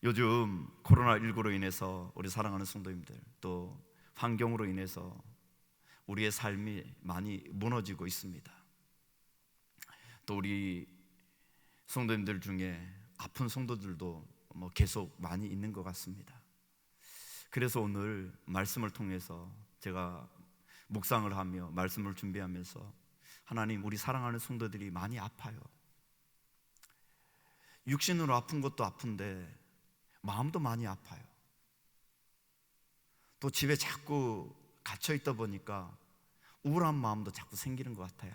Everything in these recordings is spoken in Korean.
요즘 코로나19로 인해서 우리 사랑하는 성도님들, 또 환경으로 인해서 우리의 삶이 많이 무너지고 있습니다. 또 우리 성도님들 중에 아픈 성도들도 계속 많이 있는 것 같습니다. 그래서 오늘 말씀을 통해서 제가 묵상을 하며 말씀을 준비하면서, 하나님, 우리 사랑하는 성도들이 많이 아파요. 육신으로 아픈 것도 아픈데 마음도 많이 아파요. 또 집에 자꾸 갇혀 있다 보니까 우울한 마음도 자꾸 생기는 것 같아요.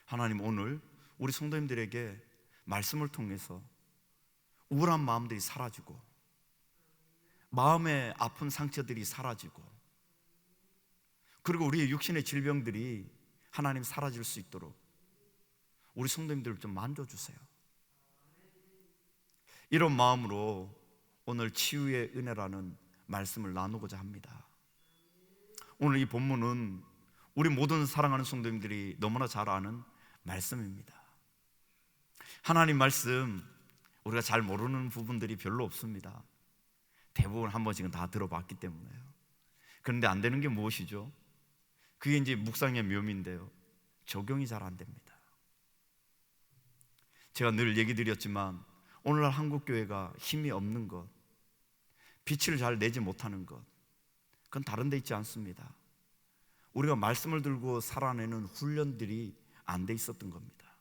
하나님, 오늘 우리 성도님들에게 말씀을 통해서 우울한 마음들이 사라지고, 마음의 아픈 상처들이 사라지고, 그리고 우리의 육신의 질병들이 하나님 사라질 수 있도록 우리 성도님들을 좀 만져주세요. 이런 마음으로 오늘 치유의 은혜라는 말씀을 나누고자 합니다. 오늘 이 본문은 우리 모든 사랑하는 성도님들이 너무나 잘 아는 말씀입니다. 하나님 말씀, 우리가 잘 모르는 부분들이 별로 없습니다. 대부분 한 번씩은 다 들어봤기 때문에요. 그런데 안 되는 게 무엇이죠? 그게 이제 묵상의 묘미인데요, 적용이 잘 안 됩니다. 제가 늘 얘기 드렸지만, 오늘날 한국교회가 힘이 없는 것, 빛을 잘 내지 못하는 것, 그건 다른 데 있지 않습니다. 우리가 말씀을 들고 살아내는 훈련들이 안 돼 있었던 겁니다.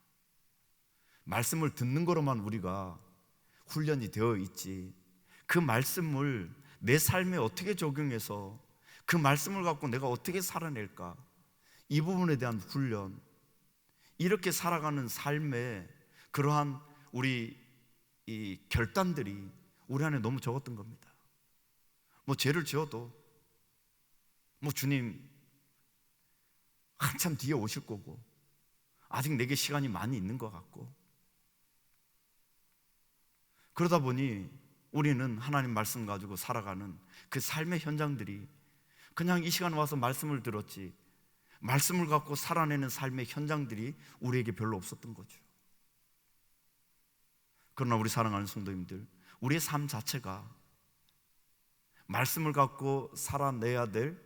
말씀을 듣는 거로만 우리가 훈련이 되어 있지, 그 말씀을 내 삶에 어떻게 적용해서 그 말씀을 갖고 내가 어떻게 살아낼까, 이 부분에 대한 훈련, 이렇게 살아가는 삶에 그러한 우리 이 결단들이 우리 안에 너무 적었던 겁니다. 죄를 지어도 주님 한참 뒤에 오실 거고, 아직 내게 시간이 많이 있는 것 같고, 그러다 보니 우리는 하나님 말씀 가지고 살아가는 그 삶의 현장들이 그냥 이 시간 와서 말씀을 들었지, 말씀을 갖고 살아내는 삶의 현장들이 우리에게 별로 없었던 거죠. 그러나 우리 사랑하는 성도님들, 우리의 삶 자체가 말씀을 갖고 살아내야 될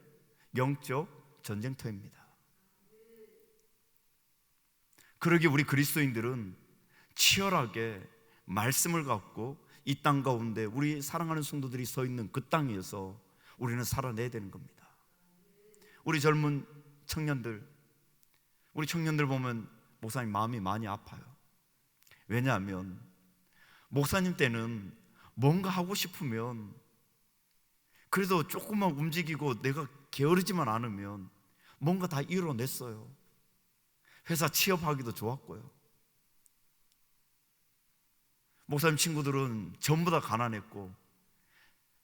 영적 전쟁터입니다. 그러기에 우리 그리스도인들은 치열하게 말씀을 갖고 이 땅 가운데 우리 사랑하는 성도들이 서 있는 그 땅에서 우리는 살아내야 되는 겁니다. 우리 젊은 청년들, 우리 청년들 보면 목사님 마음이 많이 아파요. 왜냐하면 목사님 때는 뭔가 하고 싶으면 그래도 조금만 움직이고 내가 게으르지만 않으면 뭔가 다 이뤄냈어요. 회사 취업하기도 좋았고요. 목사님 친구들은 전부 다 가난했고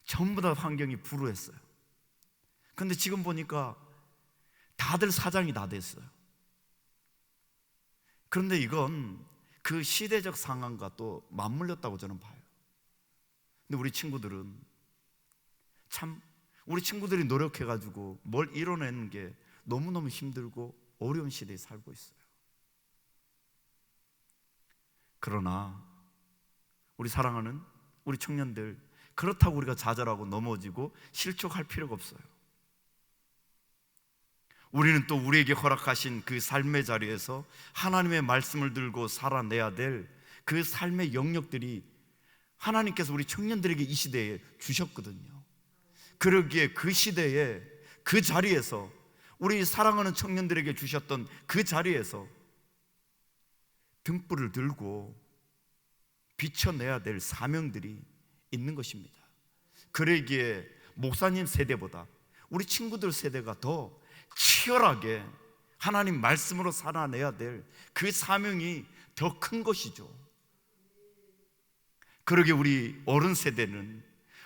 전부 다 환경이 불우했어요. 근데 지금 보니까 다들 사장이 다 됐어요. 그런데 이건 그 시대적 상황과 또 맞물렸다고 저는 봐요. 근데 우리 친구들은 우리 친구들이 노력해가지고 뭘 이뤄내는 게 너무너무 힘들고 어려운 시대에 살고 있어요. 그러나 우리 사랑하는 우리 청년들, 그렇다고 우리가 좌절하고 넘어지고 실족할 필요가 없어요. 우리는 또 우리에게 허락하신 그 삶의 자리에서 하나님의 말씀을 들고 살아내야 될 그 삶의 영역들이 하나님께서 우리 청년들에게 이 시대에 주셨거든요. 그러기에 그 시대에 그 자리에서, 우리 사랑하는 청년들에게 주셨던 그 자리에서 등불을 들고 비춰내야 될 사명들이 있는 것입니다. 그러기에 목사님 세대보다 우리 친구들 세대가 더 치열하게 하나님 말씀으로 살아내야 될 그 사명이 더 큰 것이죠. 그러기에 우리 어른 세대는,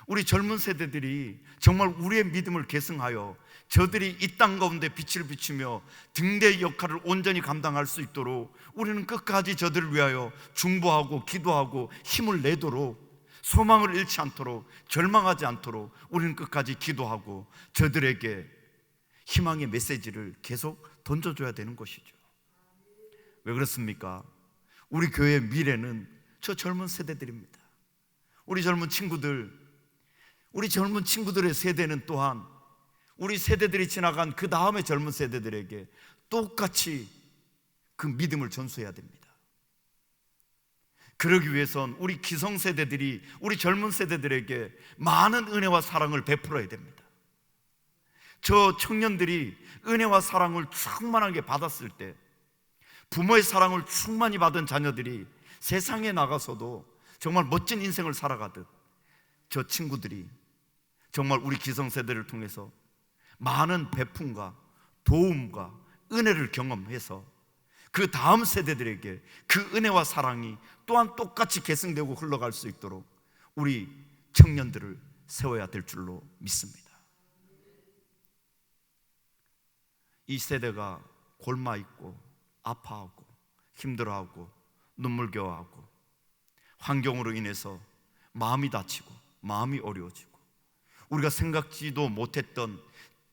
우리 젊은 세대들이 정말 우리의 믿음을 계승하여 저들이 이 땅 가운데 빛을 비추며 등대의 역할을 온전히 감당할 수 있도록 우리는 끝까지 저들을 위하여 중보하고 기도하고 힘을 내도록, 소망을 잃지 않도록, 절망하지 않도록 우리는 끝까지 기도하고 저들에게 희망의 메시지를 계속 던져줘야 되는 것이죠. 왜 그렇습니까? 우리 교회의 미래는 저 젊은 세대들입니다. 우리 젊은 친구들의 세대는 또한 우리 세대들이 지나간 그 다음에 젊은 세대들에게 똑같이 그 믿음을 전수해야 됩니다. 그러기 위해선 우리 기성세대들이 우리 젊은 세대들에게 많은 은혜와 사랑을 베풀어야 됩니다. 저 청년들이 은혜와 사랑을 충만하게 받았을 때, 부모의 사랑을 충만히 받은 자녀들이 세상에 나가서도 정말 멋진 인생을 살아가듯, 저 친구들이 정말 우리 기성세대를 통해서 많은 베품과 도움과 은혜를 경험해서 그 다음 세대들에게 그 은혜와 사랑이 또한 똑같이 계승되고 흘러갈 수 있도록 우리 청년들을 세워야 될 줄로 믿습니다. 이 세대가 골마 있고 아파하고 힘들어하고 눈물겨워하고 환경으로 인해서 마음이 다치고 마음이 어려워지고 우리가 생각지도 못했던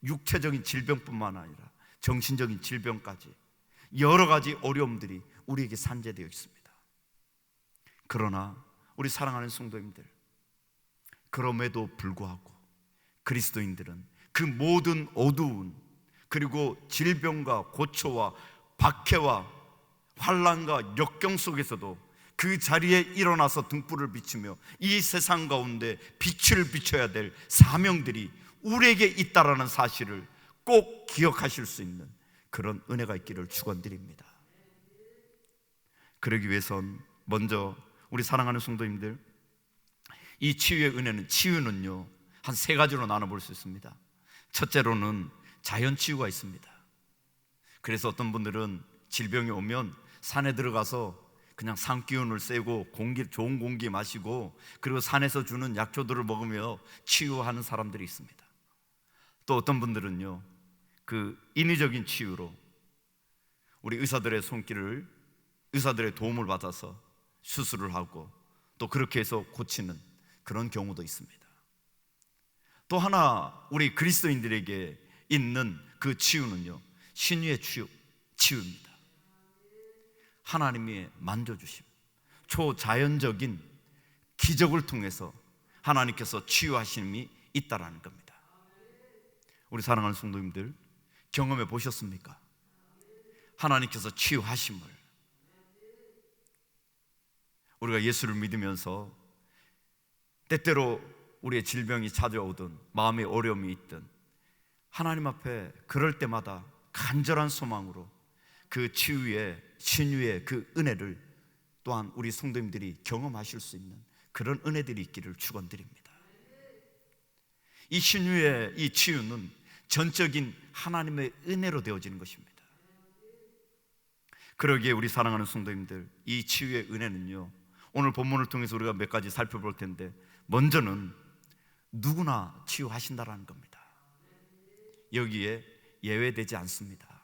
육체적인 질병뿐만 아니라 정신적인 질병까지 여러 가지 어려움들이 우리에게 산재되어 있습니다. 그러나 우리 사랑하는 성도님들, 그럼에도 불구하고 그리스도인들은 그 모든 어두운, 그리고 질병과 고초와 박해와 환난과 역경 속에서도 그 자리에 일어나서 등불을 비추며 이 세상 가운데 빛을 비춰야 될 사명들이 우리에게 있다라는 사실을 꼭 기억하실 수 있는 그런 은혜가 있기를 축원드립니다. 그러기 위해선 먼저 우리 사랑하는 성도님들, 이 치유의 은혜는, 치유는요 한 세 가지로 나눠볼 수 있습니다. 첫째로는 자연 치유가 있습니다. 그래서 어떤 분들은 질병이 오면 산에 들어가서 그냥 산 기운을 쐬고 좋은 공기 마시고 그리고 산에서 주는 약초들을 먹으며 치유하는 사람들이 있습니다. 또 어떤 분들은요 그 인위적인 치유로 우리 의사들의 도움을 받아서 수술을 하고 또 그렇게 해서 고치는 그런 경우도 있습니다. 또 하나 우리 그리스도인들에게 있는 그 치유는요 신유의 치유입니다. 하나님의 만져주심, 초자연적인 기적을 통해서 하나님께서 치유하심이 있다라는 겁니다. 우리 사랑하는 성도님들, 경험해 보셨습니까? 하나님께서 치유하심을. 우리가 예수를 믿으면서 때때로 우리의 질병이 찾아오든 마음의 어려움이 있든 하나님 앞에 그럴 때마다 간절한 소망으로 그 치유의 신유의 그 은혜를 또한 우리 성도님들이 경험하실 수 있는 그런 은혜들이 있기를 축원드립니다. 이 신유의 이 치유는 전적인 하나님의 은혜로 되어지는 것입니다. 그러기에 우리 사랑하는 성도님들, 이 치유의 은혜는요 오늘 본문을 통해서 우리가 몇 가지 살펴볼 텐데, 먼저는 누구나 치유하신다라는 겁니다. 여기에 예외되지 않습니다.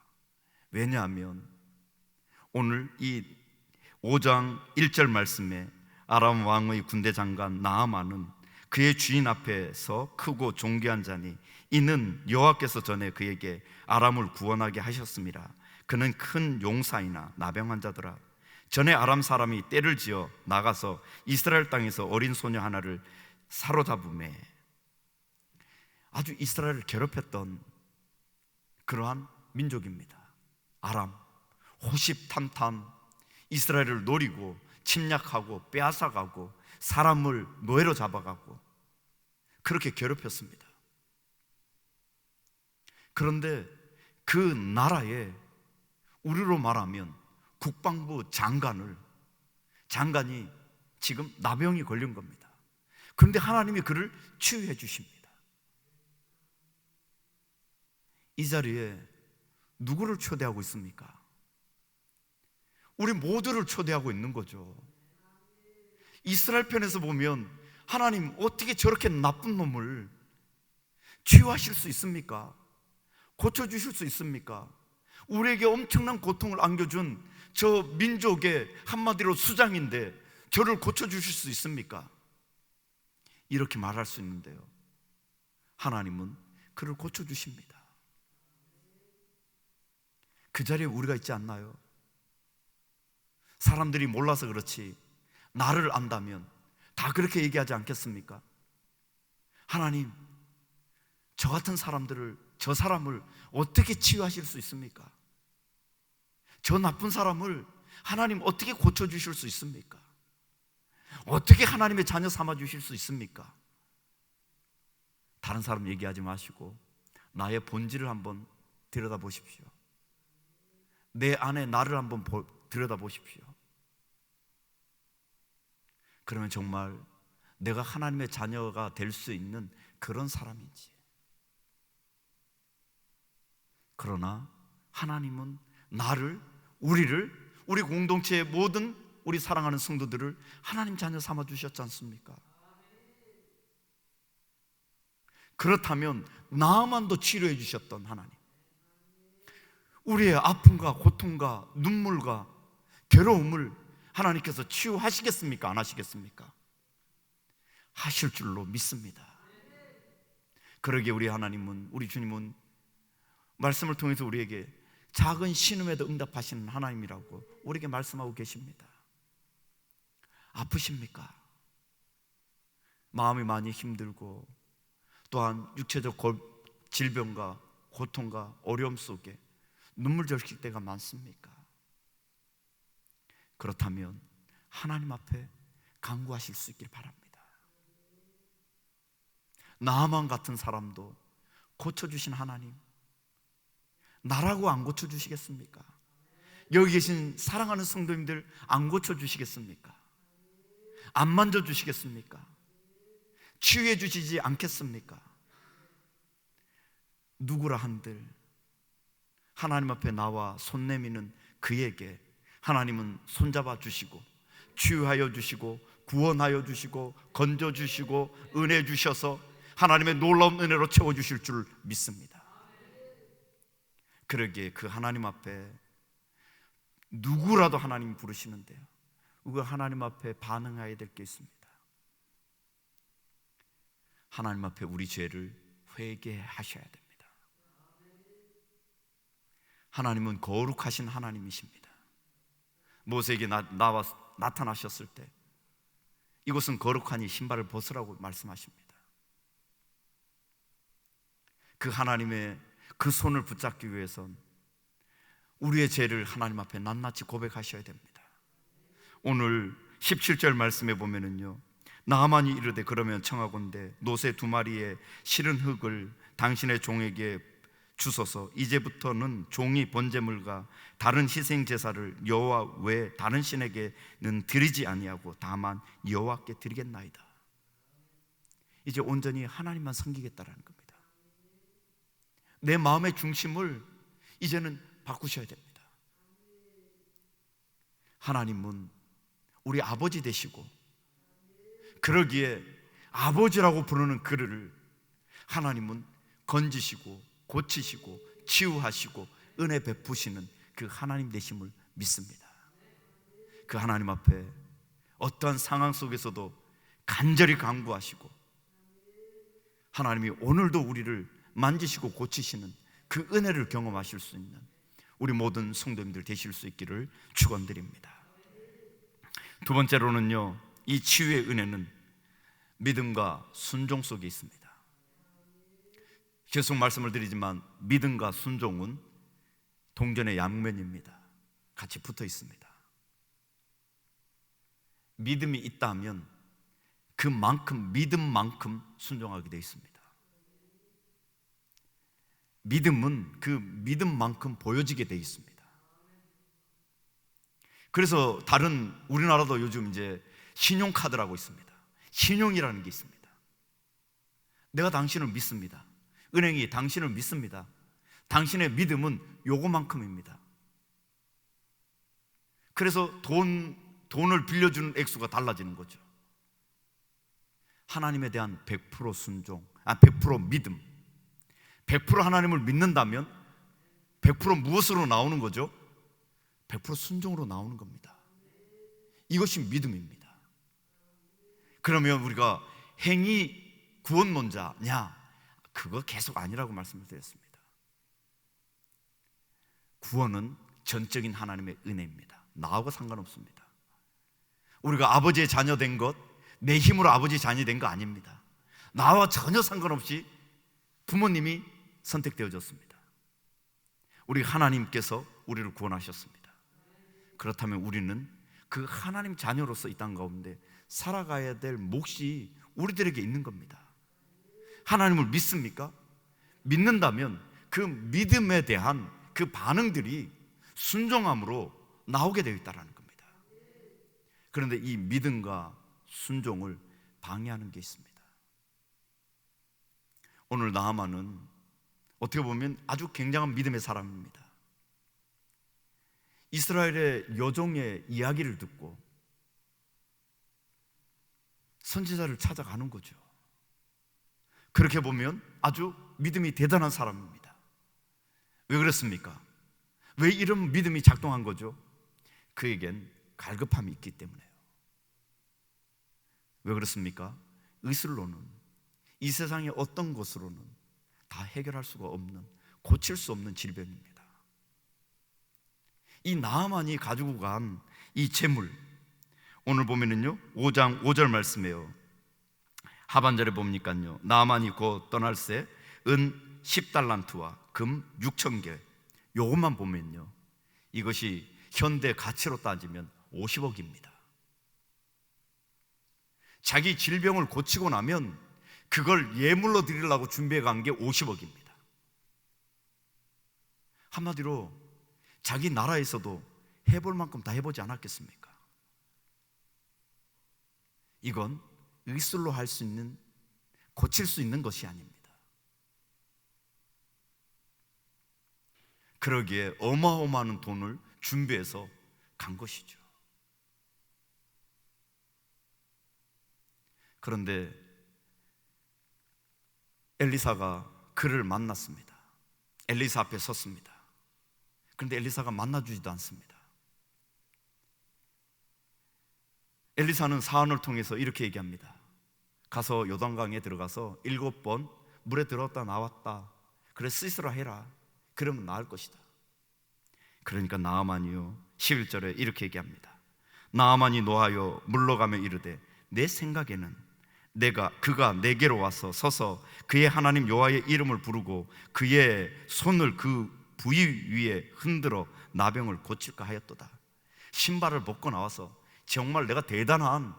왜냐하면 오늘 이 5장 1절 말씀에 아람 왕의 군대 장관 나아만은 그의 주인 앞에서 크고 존귀한 자니 이는 여호와께서 전에 그에게 아람을 구원하게 하셨습니다. 그는 큰 용사이나 나병 환자더라. 전에 아람 사람이 떼를 지어 나가서 이스라엘 땅에서 어린 소녀 하나를 사로잡음에 아주 이스라엘을 괴롭혔던 그러한 민족입니다. 아람, 호시탐탐 이스라엘을 노리고 침략하고 빼앗아가고 사람을 노예로 잡아가고 그렇게 괴롭혔습니다. 그런데 그 나라에 우리로 말하면 국방부 장관이 지금 나병이 걸린 겁니다. 그런데 하나님이 그를 치유해 주십니다. 이 자리에 누구를 초대하고 있습니까? 우리 모두를 초대하고 있는 거죠. 이스라엘 편에서 보면 하나님 어떻게 저렇게 나쁜 놈을 치유하실 수 있습니까? 고쳐주실 수 있습니까? 우리에게 엄청난 고통을 안겨준 저 민족의 한마디로 수장인데 저를 고쳐주실 수 있습니까? 이렇게 말할 수 있는데요, 하나님은 그를 고쳐주십니다. 그 자리에 우리가 있지 않나요? 사람들이 몰라서 그렇지 나를 안다면 다 그렇게 얘기하지 않겠습니까? 하나님, 저 같은 사람들을, 저 사람을 어떻게 치유하실 수 있습니까? 저 나쁜 사람을 하나님 어떻게 고쳐주실 수 있습니까? 어떻게 하나님의 자녀 삼아주실 수 있습니까? 다른 사람 얘기하지 마시고 나의 본질을 한번 들여다보십시오. 내 안에 나를 한번 들여다보십시오. 그러면 정말 내가 하나님의 자녀가 될 수 있는 그런 사람인지. 그러나 하나님은 나를, 우리 공동체의 모든 우리 사랑하는 성도들을 하나님 자녀 삼아 주셨지 않습니까? 그렇다면 나만도 치료해 주셨던 하나님, 우리의 아픔과 고통과 눈물과 괴로움을 하나님께서 치유하시겠습니까? 안 하시겠습니까? 하실 줄로 믿습니다. 그러기에 우리 하나님은, 우리 주님은 말씀을 통해서 우리에게 작은 신음에도 응답하시는 하나님이라고 우리에게 말씀하고 계십니다. 아프십니까? 마음이 많이 힘들고 또한 육체적 질병과 고통과 어려움 속에 눈물 절실 때가 많습니까? 그렇다면 하나님 앞에 간구하실 수 있길 바랍니다. 나만 같은 사람도 고쳐주신 하나님, 나라고 안 고쳐주시겠습니까? 여기 계신 사랑하는 성도님들 안 고쳐주시겠습니까? 안 만져주시겠습니까? 치유해 주시지 않겠습니까? 누구라 한들 하나님 앞에 나와 손 내미는 그에게 하나님은 손잡아 주시고 치유하여 주시고 구원하여 주시고 건져 주시고 은혜 주셔서 하나님의 놀라운 은혜로 채워주실 줄 믿습니다. 그러기에 그 하나님 앞에 누구라도 하나님이 부르시는데요, 우리가 하나님 앞에 반응해야 될 게 있습니다. 하나님 앞에 우리 죄를 회개하셔야 됩니다. 하나님은 거룩하신 하나님이십니다. 모세에게 나타나셨을 때 이곳은 거룩하니 신발을 벗으라고 말씀하십니다. 그 하나님의 그 손을 붙잡기 위해선 우리의 죄를 하나님 앞에 낱낱이 고백하셔야 됩니다. 오늘 17절 말씀에 보면은요, 나아만이 이르되 그러면 청하건대 노새 2마리의 실은 흙을 당신의 종에게 주소서. 이제부터는 종이 번제물과 다른 희생 제사를 여호와 외 다른 신에게는 드리지 아니하고 다만 여호와께 드리겠나이다. 이제 온전히 하나님만 섬기겠다라는 겁니다. 내 마음의 중심을 이제는 바꾸셔야 됩니다. 하나님은 우리 아버지 되시고, 그러기에 아버지라고 부르는 그를 하나님은 건지시고 고치시고 치유하시고 은혜 베푸시는 그 하나님 되심을 믿습니다. 그 하나님 앞에 어떠한 상황 속에서도 간절히 간구하시고 하나님이 오늘도 우리를 만지시고 고치시는 그 은혜를 경험하실 수 있는 우리 모든 성도님들 되실 수 있기를 축원드립니다. 두 번째로는요, 이 치유의 은혜는 믿음과 순종 속에 있습니다. 계속 말씀을 드리지만 믿음과 순종은 동전의 양면입니다. 같이 붙어 있습니다. 믿음이 있다면 그만큼, 믿음만큼 순종하게 되어 있습니다. 믿음은 그 믿음만큼 보여지게 되어 있습니다. 그래서 다른 우리나라도 요즘 이제 신용카드라고 있습니다. 신용이라는 게 있습니다. 내가 당신을 믿습니다. 은행이 당신을 믿습니다. 당신의 믿음은 요거만큼입니다. 그래서 돈을 빌려주는 액수가 달라지는 거죠. 하나님에 대한 100% 순종, 100% 믿음, 100% 하나님을 믿는다면 100% 무엇으로 나오는 거죠? 100% 순종으로 나오는 겁니다. 이것이 믿음입니다. 그러면 우리가 행위 구원론자냐? 그거 계속 아니라고 말씀을 드렸습니다. 구원은 전적인 하나님의 은혜입니다. 나하고 상관없습니다. 우리가 아버지의 자녀 된 것, 내 힘으로 아버지 자녀 된 거 아닙니다. 나와 전혀 상관없이 부모님이 선택되어졌습니다. 우리 하나님께서 우리를 구원하셨습니다. 그렇다면 우리는 그 하나님 자녀로서 이 땅 가운데 살아가야 될 몫이 우리들에게 있는 겁니다. 하나님을 믿습니까? 믿는다면 그 믿음에 대한 그 반응들이 순종함으로 나오게 되어 있다는 겁니다. 그런데 이 믿음과 순종을 방해하는 게 있습니다. 오늘 나아만은 어떻게 보면 아주 굉장한 믿음의 사람입니다. 이스라엘의 여종의 이야기를 듣고 선지자를 찾아가는 거죠. 그렇게 보면 아주 믿음이 대단한 사람입니다. 왜 그렇습니까? 왜 이런 믿음이 작동한 거죠? 그에겐 갈급함이 있기 때문에요. 왜 그렇습니까? 의술로는, 이 세상의 어떤 것으로는 다 해결할 수가 없는, 고칠 수 없는 질병입니다. 이 나아만이 가지고 간 이 재물, 오늘 보면은요 5장 5절 말씀이에요. 하반절에 보니까요, 나아만이 곧 떠날새 은 10달란트와 금 6,000개, 요것만 보면요 이것이 현대 가치로 따지면 50억입니다. 자기 질병을 고치고 나면 그걸 예물로 드리려고 준비해 간 게 50억입니다. 한마디로 자기 나라에서도 해볼 만큼 다 해보지 않았겠습니까? 이건 의술로 할 수 있는, 고칠 수 있는 것이 아닙니다. 그러기에 어마어마한 돈을 준비해서 간 것이죠. 그런데 엘리사가 그를 만났습니다. 엘리사 앞에 섰습니다. 그런데 엘리사가 만나주지도 않습니다. 엘리사는 사안을 통해서 이렇게 얘기합니다. 가서 요단강에 들어가서 7번 물에 들어갔다 나왔다, 그래 씻으라 해라, 그러면 나을 것이다. 그러니까 나아만이요 11절에 이렇게 얘기합니다. 나아만이 노하여 물러가며 이르되 내 생각에는 그가 내게로 와서 서서 그의 하나님 여호와의 이름을 부르고 그의 손을 그 부위 위에 흔들어 나병을 고칠까 하였도다. 신발을 벗고 나와서, 정말 내가 대단한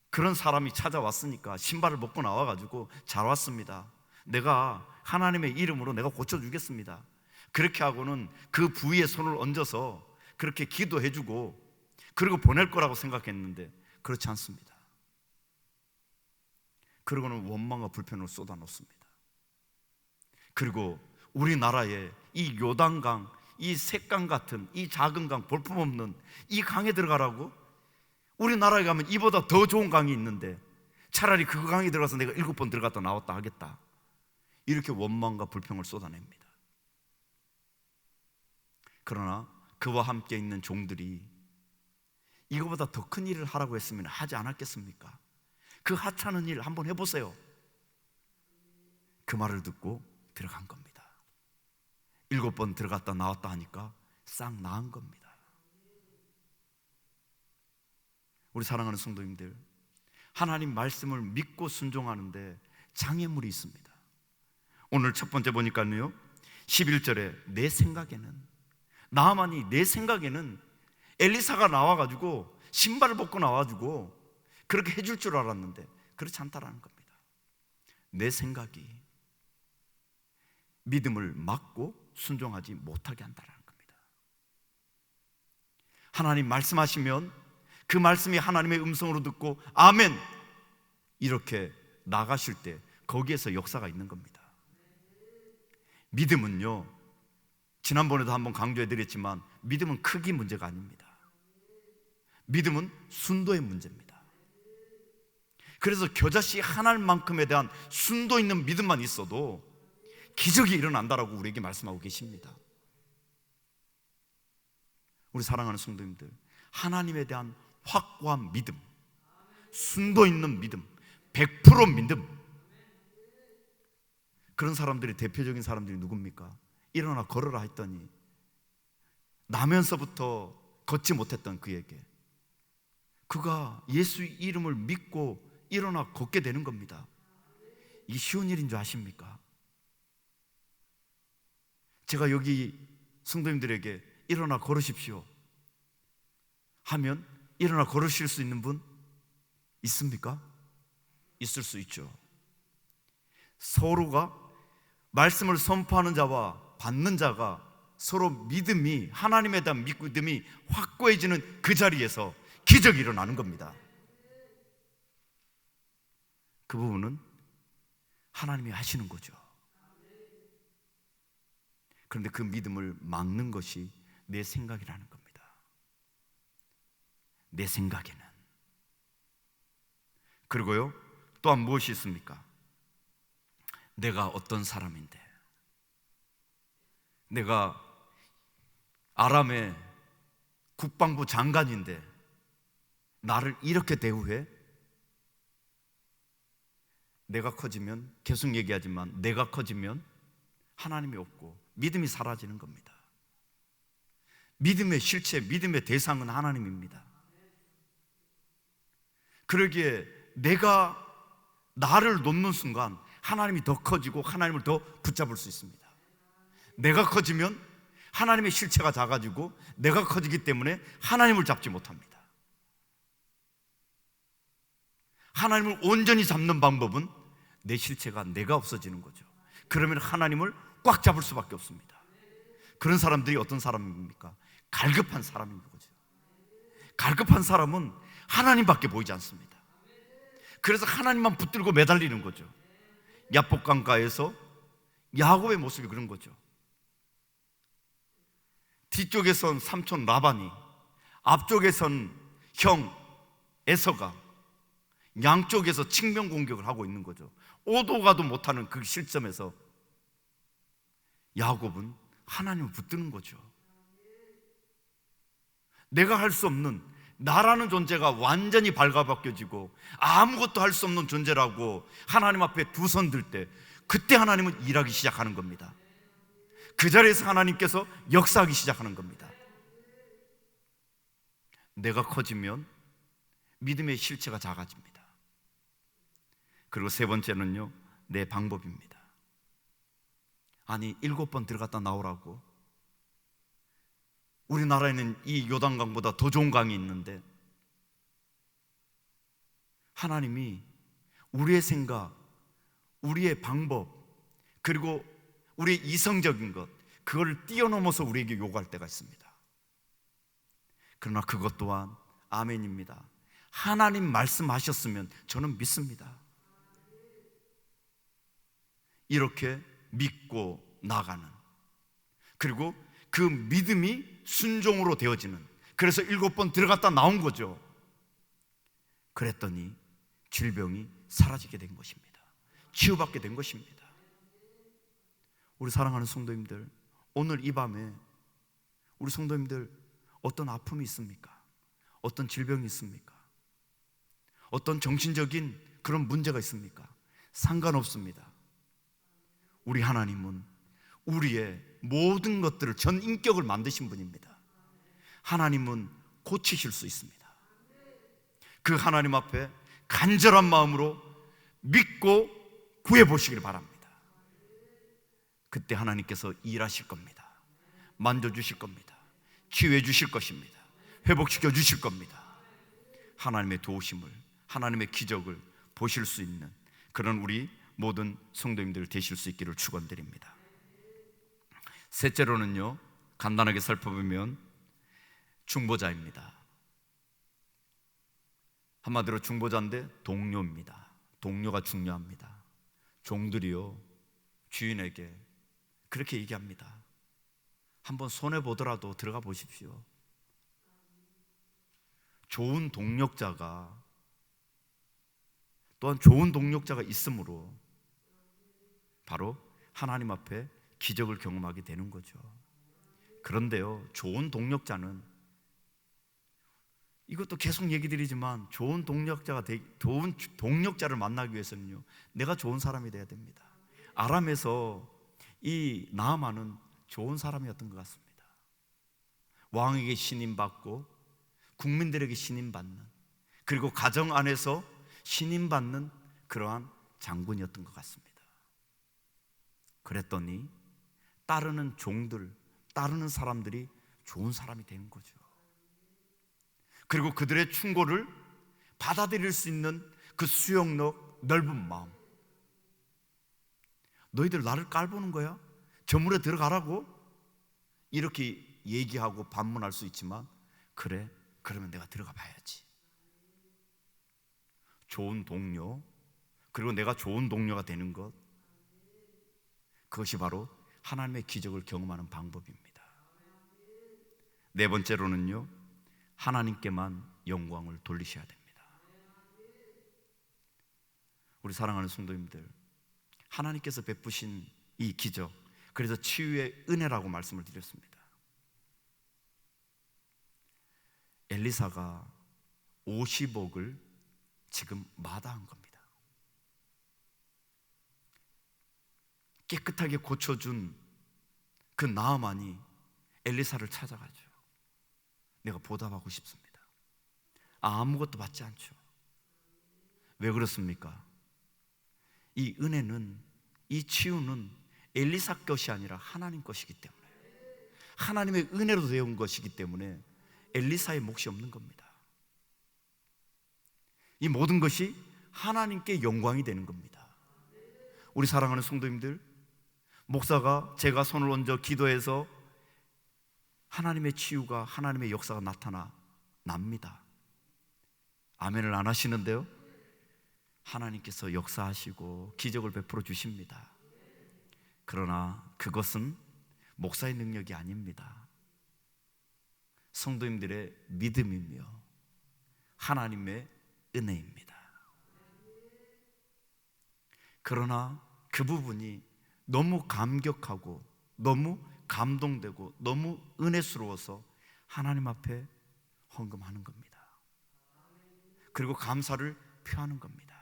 그런 사람이 찾아왔으니까 신발을 벗고 나와가지고 잘 왔습니다, 내가 하나님의 이름으로 내가 고쳐주겠습니다, 그렇게 하고는 그 부위에 손을 얹어서 그렇게 기도해주고 그리고 보낼 거라고 생각했는데 그렇지 않습니다. 그러고는 원망과 불편을 쏟아놓습니다. 그리고 우리나라에 이 요단강, 이 샛강 같은 이 작은 강, 볼품없는 이 강에 들어가라고? 우리나라에 가면 이보다 더 좋은 강이 있는데 차라리 그 강에 들어가서 내가 7번 들어갔다 나왔다 하겠다, 이렇게 원망과 불평을 쏟아냅니다. 그러나 그와 함께 있는 종들이 이거보다 더 큰 일을 하라고 했으면 하지 않았겠습니까? 그 하찮은 일 한번 해보세요. 그 말을 듣고 들어간 겁니다. 7번 들어갔다 나왔다 하니까 싹 나은 겁니다. 우리 사랑하는 성도님들, 하나님 말씀을 믿고 순종하는데 장애물이 있습니다. 오늘 첫 번째 보니까요 11절에 내 생각에는, 나아만이 내 생각에는 엘리사가 나와가지고 신발을 벗고 나와가지고 그렇게 해줄 줄 알았는데 그렇지 않다라는 겁니다. 내 생각이 믿음을 막고 순종하지 못하게 한다는 겁니다. 하나님 말씀하시면 그 말씀이 하나님의 음성으로 듣고 아멘 이렇게 나가실 때 거기에서 역사가 있는 겁니다. 믿음은요, 지난번에도 한번 강조해 드렸지만 믿음은 크기 문제가 아닙니다. 믿음은 순도의 문제입니다. 그래서 겨자씨 하나만큼에 대한 순도 있는 믿음만 있어도 기적이 일어난다라고 우리에게 말씀하고 계십니다. 우리 사랑하는 성도님들, 하나님에 대한 확고한 믿음, 순도 있는 믿음, 100% 믿음, 그런 사람들이, 대표적인 사람들이 누굽니까? 일어나 걸어라 했더니 나면서부터 걷지 못했던 그에게 그가 예수 이름을 믿고 일어나 걷게 되는 겁니다. 이게 쉬운 일인 줄 아십니까? 제가 여기 성도님들에게 일어나 걸으십시오 하면 일어나 걸으실 수 있는 분 있습니까? 있을 수 있죠. 서로가 말씀을 선포하는 자와 받는 자가 서로 믿음이, 하나님에 대한 믿음이 확고해지는 그 자리에서 기적이 일어나는 겁니다. 그 부분은 하나님이 하시는 거죠. 그런데 그 믿음을 막는 것이 내 생각이라는 겁니다. 내 생각에는. 그리고요, 또한 무엇이 있습니까? 내가 어떤 사람인데, 내가 아람의 국방부 장관인데 나를 이렇게 대우해? 내가 커지면, 계속 얘기하지만 내가 커지면 하나님이 없고 믿음이 사라지는 겁니다. 믿음의 실체, 믿음의 대상은 하나님입니다. 그러기에 내가 나를 놓는 순간 하나님이 더 커지고 하나님을 더 붙잡을 수 있습니다. 내가 커지면 하나님의 실체가 작아지고 내가 커지기 때문에 하나님을 잡지 못합니다. 하나님을 온전히 잡는 방법은 내 실체가 내가 없어지는 거죠. 그러면 하나님을 꽉 잡을 수밖에 없습니다. 그런 사람들이 어떤 사람입니까? 갈급한 사람인 거죠. 갈급한 사람은 하나님밖에 보이지 않습니다. 그래서 하나님만 붙들고 매달리는 거죠. 야복강가에서 야곱의 모습이 그런 거죠. 뒤쪽에선 삼촌 라반이, 앞쪽에선 형 에서가 양쪽에서 측면 공격을 하고 있는 거죠. 오도 가도 못하는 그 실점에서 야곱은 하나님을 붙드는 거죠. 내가 할 수 없는, 나라는 존재가 완전히 발가벗겨지고 아무것도 할 수 없는 존재라고 하나님 앞에 두 손 들 때, 그때 하나님은 일하기 시작하는 겁니다. 그 자리에서 하나님께서 역사하기 시작하는 겁니다. 내가 커지면 믿음의 실체가 작아집니다. 그리고 세 번째는요, 내 방법입니다. 아니 7번 들어갔다 나오라고? 우리나라에는 이 요단강보다 더 좋은 강이 있는데 하나님이 우리의 생각, 우리의 방법, 그리고 우리의 이성적인 것, 그걸 뛰어넘어서 우리에게 요구할 때가 있습니다. 그러나 그것 또한 아멘입니다. 하나님 말씀하셨으면 저는 믿습니다. 이렇게 믿고 나가는, 그리고 그 믿음이 순종으로 되어지는, 그래서 7번 들어갔다 나온 거죠. 그랬더니 질병이 사라지게 된 것입니다. 치유받게 된 것입니다. 우리 사랑하는 성도님들, 오늘 이 밤에 우리 성도님들 어떤 아픔이 있습니까? 어떤 질병이 있습니까? 어떤 정신적인 그런 문제가 있습니까? 상관없습니다. 우리 하나님은 우리의 모든 것들을, 전 인격을 만드신 분입니다. 하나님은 고치실 수 있습니다. 그 하나님 앞에 간절한 마음으로 믿고 구해보시길 바랍니다. 그때 하나님께서 일하실 겁니다. 만져주실 겁니다. 치유해 주실 것입니다. 회복시켜 주실 겁니다. 하나님의 도우심을, 하나님의 기적을 보실 수 있는 그런 우리 모든 성도님들 되실 수 있기를 축원드립니다. 셋째로는요, 간단하게 살펴보면 중보자입니다. 한마디로 중보자인데 동료입니다. 동료가 중요합니다. 종들이요, 주인에게 그렇게 얘기합니다. 한번 손해보더라도 들어가 보십시오. 좋은 동력자가, 또한 좋은 동력자가 있으므로 바로 하나님 앞에 기적을 경험하게 되는 거죠. 그런데요, 좋은 동력자는, 이것도 계속 얘기 드리지만, 좋은 동력자를 만나기 위해서는요, 내가 좋은 사람이 돼야 됩니다. 아람에서 이 나아만은 좋은 사람이었던 것 같습니다. 왕에게 신임받고 국민들에게 신임받는, 그리고 가정 안에서 신임받는 그러한 장군이었던 것 같습니다. 그랬더니 따르는 종들, 따르는 사람들이 좋은 사람이 되는 거죠. 그리고 그들의 충고를 받아들일 수 있는 그 수용력, 넓은 마음. 너희들 나를 깔보는 거야? 저 물에 들어가라고? 이렇게 얘기하고 반문할 수 있지만, 그래, 그러면 내가 들어가 봐야지. 좋은 동료, 그리고 내가 좋은 동료가 되는 것, 그것이 바로 하나님의 기적을 경험하는 방법입니다. 네 번째로는요, 하나님께만 영광을 돌리셔야 됩니다. 우리 사랑하는 성도님들, 하나님께서 베푸신 이 기적, 그래서 치유의 은혜라고 말씀을 드렸습니다. 엘리사가 50억을 지금 마다한 겁니다. 깨끗하게 고쳐준 그 나아만이 엘리사를 찾아가죠. 내가 보답하고 싶습니다. 아무것도 받지 않죠. 왜 그렇습니까? 이 은혜는, 이 치유는 엘리사 것이 아니라 하나님 것이기 때문에, 하나님의 은혜로 되어온 것이기 때문에 엘리사의 몫이 없는 겁니다. 이 모든 것이 하나님께 영광이 되는 겁니다. 우리 사랑하는 성도님들, 목사가 제가 손을 얹어 기도해서 하나님의 치유가, 하나님의 역사가 납니다. 아멘을 안 하시는데요? 하나님께서 역사하시고 기적을 베풀어 주십니다. 그러나 그것은 목사의 능력이 아닙니다. 성도님들의 믿음이며 하나님의 은혜입니다. 그러나 그 부분이 너무 감격하고 너무 감동되고 너무 은혜스러워서 하나님 앞에 헌금하는 겁니다. 그리고 감사를 표하는 겁니다.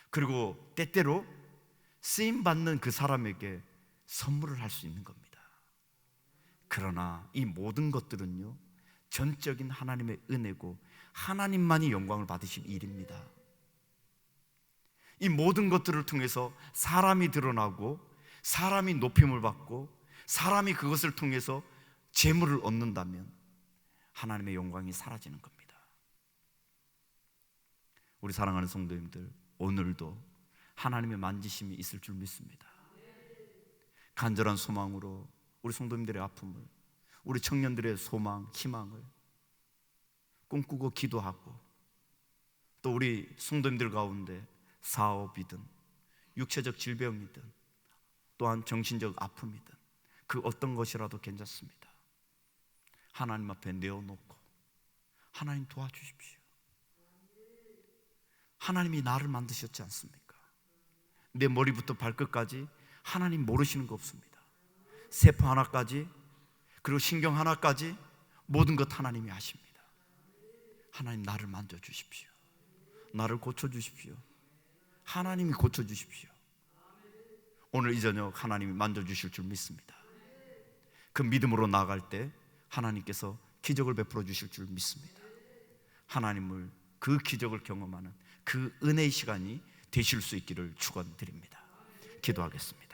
그리고 때때로 쓰임받는 그 사람에게 선물을 할 수 있는 겁니다. 그러나 이 모든 것들은요, 전적인 하나님의 은혜고 하나님만이 영광을 받으실 일입니다. 이 모든 것들을 통해서 사람이 드러나고 사람이 높임을 받고 사람이 그것을 통해서 재물을 얻는다면 하나님의 영광이 사라지는 겁니다. 우리 사랑하는 성도님들, 오늘도 하나님의 만지심이 있을 줄 믿습니다. 간절한 소망으로 우리 성도님들의 아픔을, 우리 청년들의 소망, 희망을 꿈꾸고 기도하고, 또 우리 성도님들 가운데 사업이든 육체적 질병이든 또한 정신적 아픔이든 그 어떤 것이라도 괜찮습니다. 하나님 앞에 내어놓고 하나님 도와주십시오. 하나님이 나를 만드셨지 않습니까? 내 머리부터 발끝까지 하나님 모르시는 거 없습니다. 세포 하나까지, 그리고 신경 하나까지 모든 것 하나님이 아십니다. 하나님, 나를 만져주십시오. 나를 고쳐주십시오. 하나님이 고쳐주십시오. 오늘 이 저녁 하나님이 만져주실 줄 믿습니다. 그 믿음으로 나아갈 때 하나님께서 기적을 베풀어 주실 줄 믿습니다. 하나님을, 그 기적을 경험하는 그 은혜의 시간이 되실 수 있기를 축원드립니다. 기도하겠습니다.